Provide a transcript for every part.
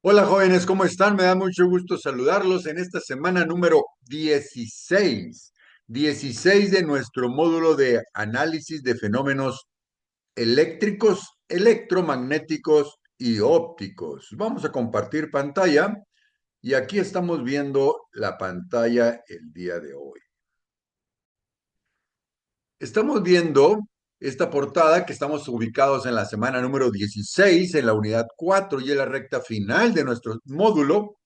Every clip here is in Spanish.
Hola jóvenes, ¿cómo están? Me da mucho gusto saludarlos en esta semana número 16 de nuestro módulo de análisis de fenómenos eléctricos, electromagnéticos y ópticos. Vamos a compartir pantalla y aquí estamos viendo la pantalla el día de hoy. Estamos viendo esta portada que estamos ubicados en la semana número 16 en la unidad 4 y en la recta final de nuestro módulo.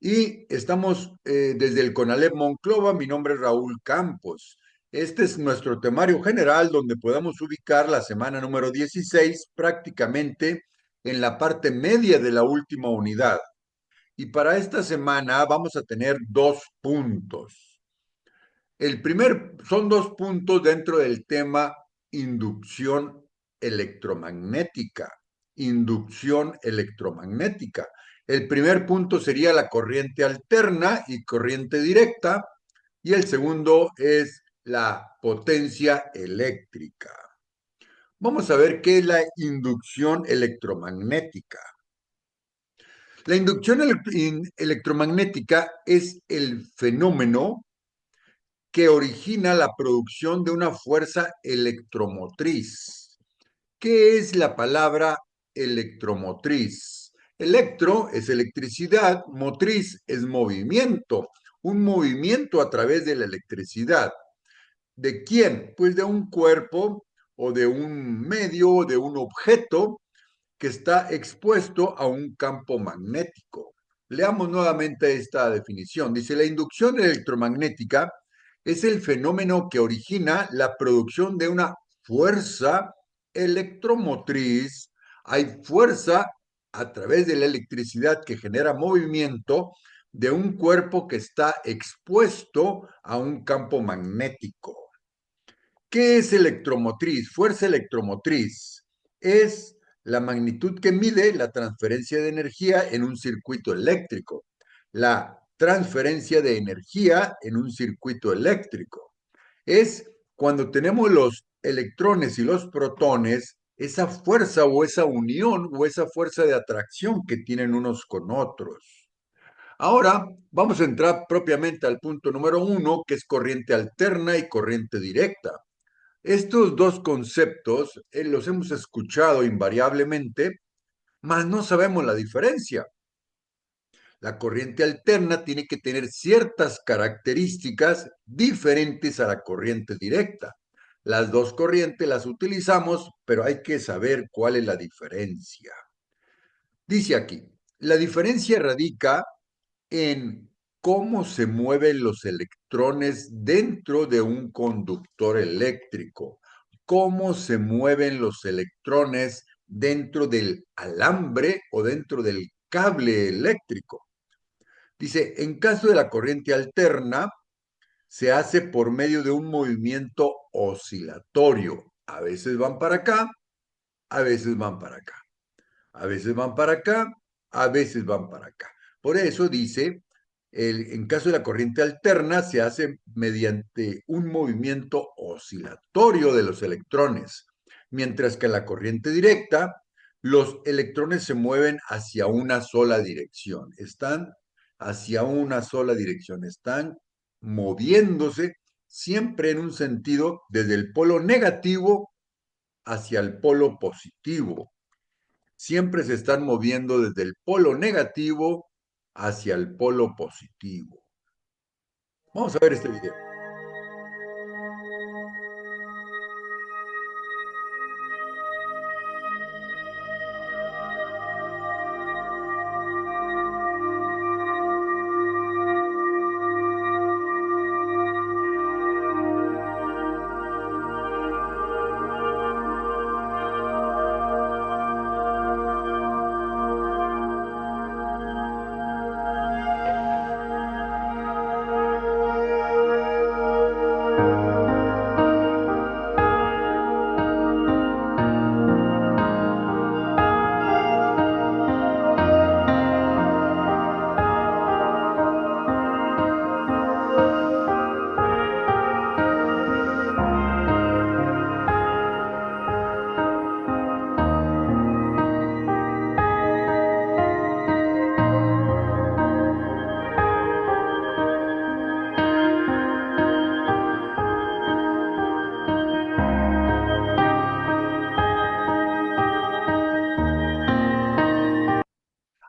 Y estamos desde el CONALEP Monclova. Mi nombre es Raúl Campos. Este es nuestro temario general donde podemos ubicar la semana número 16 prácticamente en la parte media de la última unidad. Y para esta semana vamos a tener dos puntos. Son dos puntos dentro del tema inducción electromagnética. Inducción electromagnética. El primer punto sería la corriente alterna y corriente directa, y el segundo es la potencia eléctrica. Vamos a ver qué es la inducción electromagnética. La inducción electromagnética es el fenómeno que origina la producción de una fuerza electromotriz. ¿Qué es la palabra electromotriz? Electro es electricidad, motriz es movimiento, un movimiento a través de la electricidad. ¿De quién? Pues de un cuerpo o de un medio o de un objeto que está expuesto a un campo magnético. Leamos nuevamente esta definición. Dice, la inducción electromagnética es el fenómeno que origina la producción de una fuerza electromotriz. Hay fuerza a través de la electricidad que genera movimiento de un cuerpo que está expuesto a un campo magnético. ¿Qué es electromotriz? Fuerza electromotriz es la magnitud que mide la transferencia de energía en un circuito eléctrico. La transferencia de energía en un circuito eléctrico es cuando tenemos los electrones y los protones, esa fuerza o esa unión o esa fuerza de atracción que tienen unos con otros. Ahora vamos a entrar propiamente al punto número uno, que es corriente alterna y corriente directa. Estos dos conceptos los hemos escuchado invariablemente, mas no sabemos la diferencia. La corriente alterna tiene que tener ciertas características diferentes a la corriente directa. Las dos corrientes las utilizamos, pero hay que saber cuál es la diferencia. Dice aquí, la diferencia radica en cómo se mueven los electrones dentro de un conductor eléctrico, cómo se mueven los electrones dentro del alambre o dentro del cable eléctrico. Dice, en caso de la corriente alterna, se hace por medio de un movimiento oscilatorio. A veces van para acá, a veces van para acá. A veces van para acá, a veces van para acá. Por eso dice, en caso de la corriente alterna, se hace mediante un movimiento oscilatorio de los electrones, mientras que en la corriente directa, los electrones se mueven hacia una sola dirección, están hacia una sola dirección, están moviéndose siempre en un sentido desde el polo negativo hacia el polo positivo. Siempre se están moviendo desde el polo negativo hacia el polo positivo. Vamos a ver este video.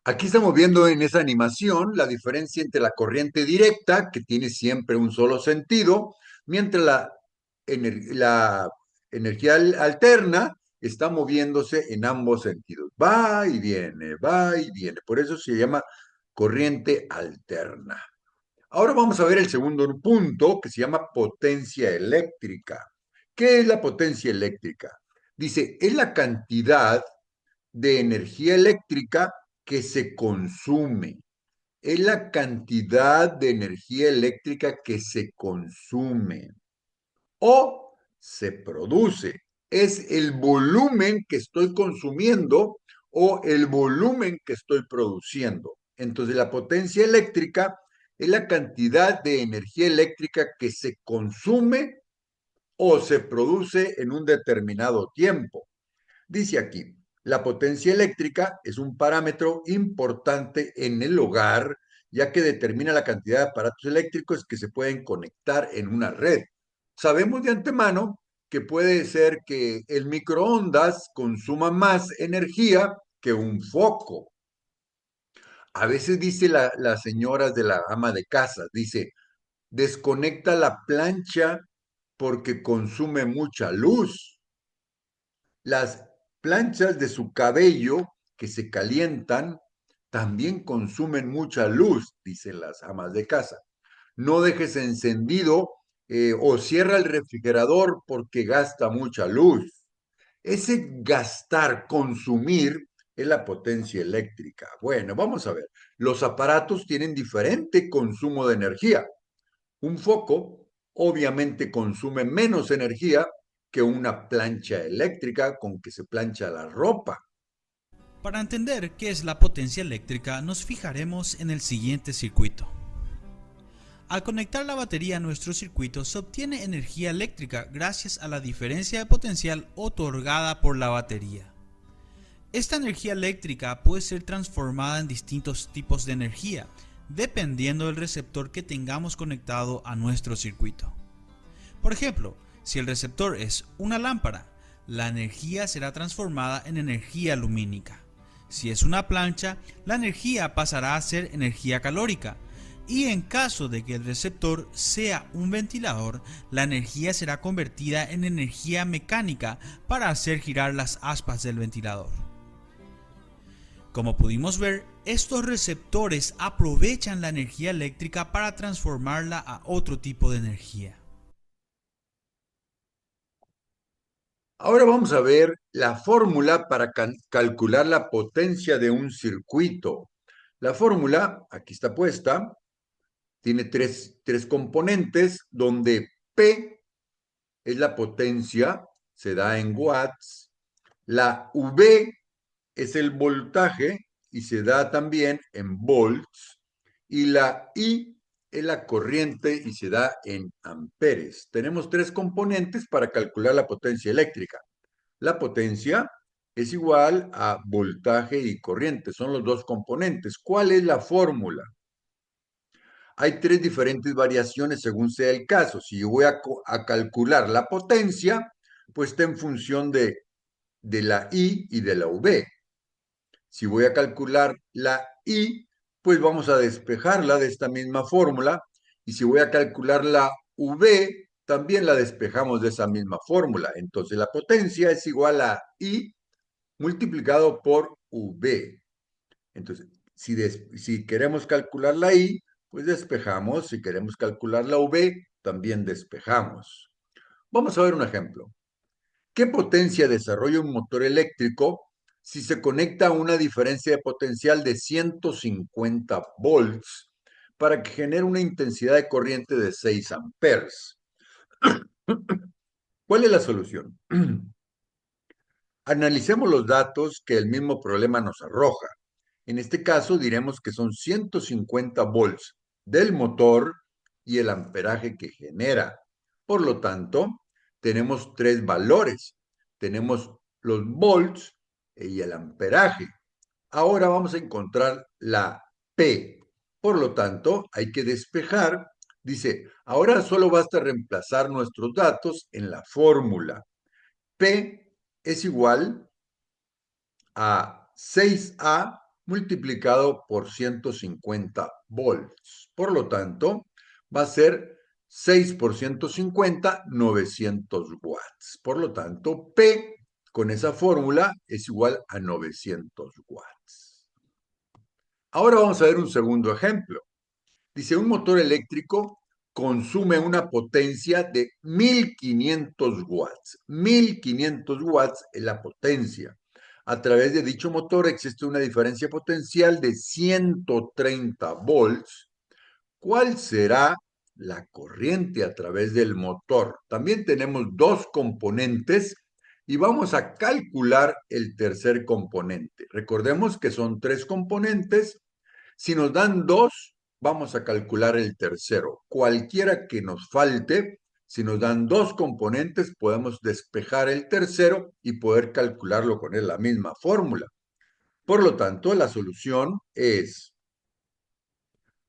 Aquí estamos viendo en esa animación la diferencia entre la corriente directa, que tiene siempre un solo sentido, mientras la energía alterna está moviéndose en ambos sentidos. Va y viene, va y viene. Por eso se llama corriente alterna. Ahora vamos a ver el segundo punto que se llama potencia eléctrica. ¿Qué es la potencia eléctrica? Dice, es la cantidad de energía eléctrica que se consume. Es la cantidad de energía eléctrica que se consume o se produce. Es el volumen que estoy consumiendo o el volumen que estoy produciendo. Entonces, la potencia eléctrica es la cantidad de energía eléctrica que se consume o se produce en un determinado tiempo. Dice aquí, la potencia eléctrica es un parámetro importante en el hogar, ya que determina la cantidad de aparatos eléctricos que se pueden conectar en una red. Sabemos de antemano que puede ser que el microondas consuma más energía que un foco. A veces dice las señoras de la ama de casa, dice, desconecta la plancha porque consume mucha luz. Las planchas de su cabello que se calientan también consumen mucha luz, dicen las amas de casa. No dejes encendido o cierra el refrigerador porque gasta mucha luz. Ese gastar, consumir, es la potencia eléctrica. Bueno, vamos a ver. Los aparatos tienen diferente consumo de energía. Un foco obviamente consume menos energía que una plancha eléctrica con que se plancha la ropa. Para entender qué es la potencia eléctrica, nos fijaremos en el siguiente circuito. Al conectar la batería a nuestro circuito se obtiene energía eléctrica gracias a la diferencia de potencial otorgada por la batería. Esta energía eléctrica puede ser transformada en distintos tipos de energía, dependiendo del receptor que tengamos conectado a nuestro circuito. Por ejemplo, si el receptor es una lámpara, la energía será transformada en energía lumínica. Si es una plancha, la energía pasará a ser energía calórica. Y en caso de que el receptor sea un ventilador, la energía será convertida en energía mecánica para hacer girar las aspas del ventilador. Como pudimos ver, estos receptores aprovechan la energía eléctrica para transformarla a otro tipo de energía. Ahora vamos a ver la fórmula para calcular la potencia de un circuito. La fórmula, aquí está puesta, tiene tres componentes donde P es la potencia, se da en watts, la V es el voltaje y se da también en volts, y la I es la corriente y se da en amperes. Tenemos tres componentes para calcular la potencia eléctrica. La potencia es igual a voltaje y corriente, son los dos componentes. ¿Cuál es la fórmula? Hay tres diferentes variaciones según sea el caso. Si yo voy a calcular la potencia, pues está en función de la I y de la V. Si voy a calcular la I, pues vamos a despejarla de esta misma fórmula. Y si voy a calcular la V, también la despejamos de esa misma fórmula. Entonces la potencia es igual a I multiplicado por V. Entonces, si queremos calcular la I, pues despejamos. Si queremos calcular la V, también despejamos. Vamos a ver un ejemplo. ¿Qué potencia desarrolla un motor eléctrico si se conecta a una diferencia de potencial de 150 volts para que genere una intensidad de corriente de 6 amperes? ¿Cuál es la solución? Analicemos los datos que el mismo problema nos arroja. En este caso diremos que son 150 volts del motor y el amperaje que genera. Por lo tanto, tenemos tres valores. Tenemos los volts y el amperaje. Ahora vamos a encontrar la P. Por lo tanto, hay que despejar. Dice, ahora solo basta reemplazar nuestros datos en la fórmula. P es igual a 6A multiplicado por 150 volts. Por lo tanto, va a ser 6 por 150, 900 watts. Por lo tanto, P con esa fórmula es igual a 900 watts. Ahora vamos a ver un segundo ejemplo. Dice, un motor eléctrico consume una potencia de 1500 watts. 1500 watts es la potencia. A través de dicho motor existe una diferencia potencial de 130 volts. ¿Cuál será la corriente a través del motor? También tenemos dos componentes y vamos a calcular el tercer componente. Recordemos que son tres componentes. Si nos dan dos, vamos a calcular el tercero. Cualquiera que nos falte, si nos dan dos componentes, podemos despejar el tercero y poder calcularlo con la misma fórmula. Por lo tanto, la solución es,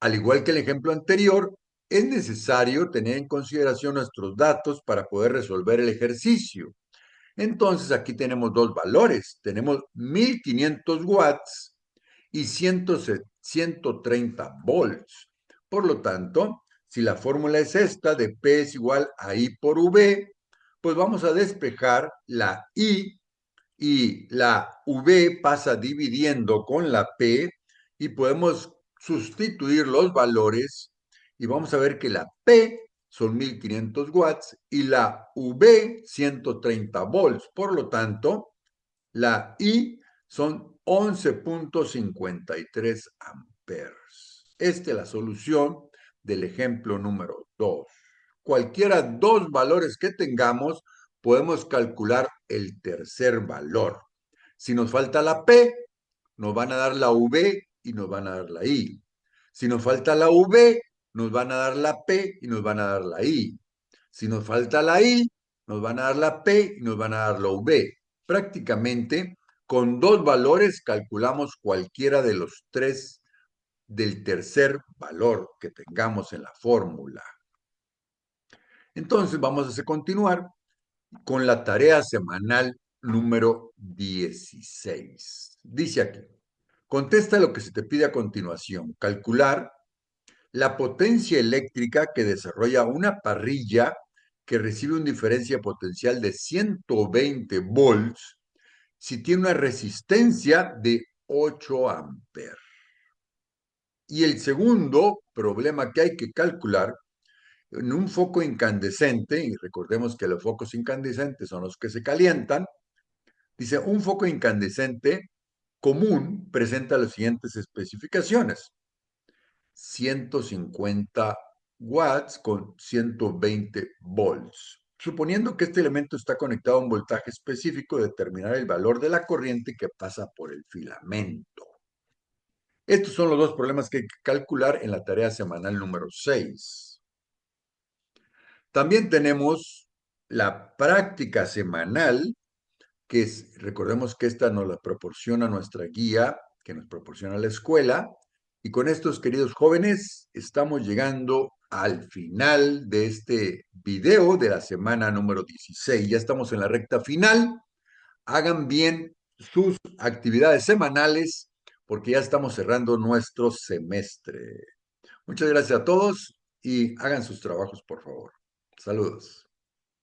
al igual que el ejemplo anterior, es necesario tener en consideración nuestros datos para poder resolver el ejercicio. Entonces, aquí tenemos dos valores. Tenemos 1500 watts y 130 volts. Por lo tanto, si la fórmula es esta de P es igual a I por V, pues vamos a despejar la I y la V pasa dividiendo con la P y podemos sustituir los valores y vamos a ver que la P son 1500 watts y la V 130 volts. Por lo tanto, la I son 11.53 amperes. Esta es la solución del ejemplo número 2. Cualquiera dos valores que tengamos, podemos calcular el tercer valor. Si nos falta la P, nos van a dar la V y nos van a dar la I. Si nos falta la V, nos van a dar la P y nos van a dar la I. Si nos falta la I, nos van a dar la P y nos van a dar la V. Prácticamente, con dos valores calculamos cualquiera de los tres del tercer valor que tengamos en la fórmula. Entonces, vamos a continuar con la tarea semanal número 16. Dice aquí, contesta lo que se te pide a continuación. Calcular la potencia eléctrica que desarrolla una parrilla que recibe una diferencia potencial de 120 volts si tiene una resistencia de 8 amperes. Y el segundo problema que hay que calcular, en un foco incandescente, y recordemos que los focos incandescentes son los que se calientan, dice, un foco incandescente común presenta las siguientes especificaciones. 150 watts con 120 volts. Suponiendo que este elemento está conectado a un voltaje específico, determinar el valor de la corriente que pasa por el filamento. Estos son los dos problemas que hay que calcular en la tarea semanal número 6. También tenemos la práctica semanal, que es, recordemos que esta nos la proporciona nuestra guía, que nos proporciona la escuela. Y con estos, queridos jóvenes, estamos llegando al final de este video de la semana número 16. Ya estamos en la recta final. Hagan bien sus actividades semanales porque ya estamos cerrando nuestro semestre. Muchas gracias a todos y hagan sus trabajos, por favor. Saludos.